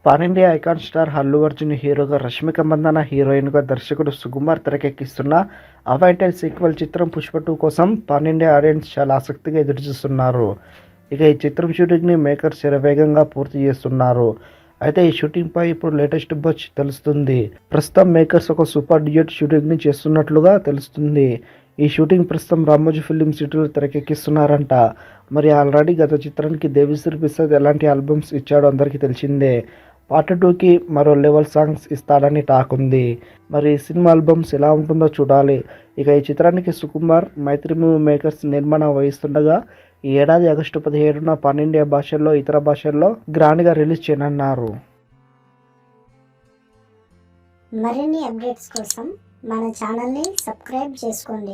Pan India icon star Allu Arjun హీరోగా, రష్మిక మందన హీరోయిన్గా, దర్శకుడు సుకుమార్ తెరకెక్కిస్తున్న అవైటల్ సీక్వెల్ చిత్రం పుష్ప 2 కోసం పాన్ ఇండియా ఆడియన్స్ చాలా ఆసక్తిగా ఎదురుచూస్తున్నారు. ఇక ఈ చిత్రం షూటింగ్ని మేకర్స్ శరవేగంగా పూర్తి చేస్తున్నారు. అయితే ఈ షూటింగ్పై ఇప్పుడు లేటెస్ట్ బజ్ తెలుస్తుంది. ప్రస్తుతం మేకర్స్ ఒక సూపర్ డ్యూయట్ షూటింగ్ని చేస్తున్నట్లుగా తెలుస్తుంది. ఈ షూటింగ్ ప్రస్తుతం రామోజీ ఫిలిం సిటీలో తెరకెక్కిస్తున్నారంట. మరి ఆల్రెడీ గత చిత్రానికి దేవిశ్రీ ప్రసాద్ ఎలాంటి ఆల్బమ్స్ ఇచ్చాడో అందరికీ తెలిసిందే. పార్ట్ 2కి మరో లెవెల్ సాంగ్స్ ఇస్తాడని టాక్ ఉంది. మరి సినిమా ఆల్బమ్స్ ఎలా ఉంటుందో చూడాలి. ఇక ఈ చిత్రానికి సుకుమార్, మైత్రి మూవీ మేకర్స్ నిర్మాణం వహిస్తుండగా ఈ ఏడాది ఆగస్టు 17న పాన్ ఇండియా భాషల్లో, ఇతర భాషల్లో గ్రాండ్గా రిలీజ్ చేయనున్నారు. మరిన్ని అప్డేట్స్ కోసం మన ఛానల్ని సబ్స్క్రైబ్ చేసుకోండి.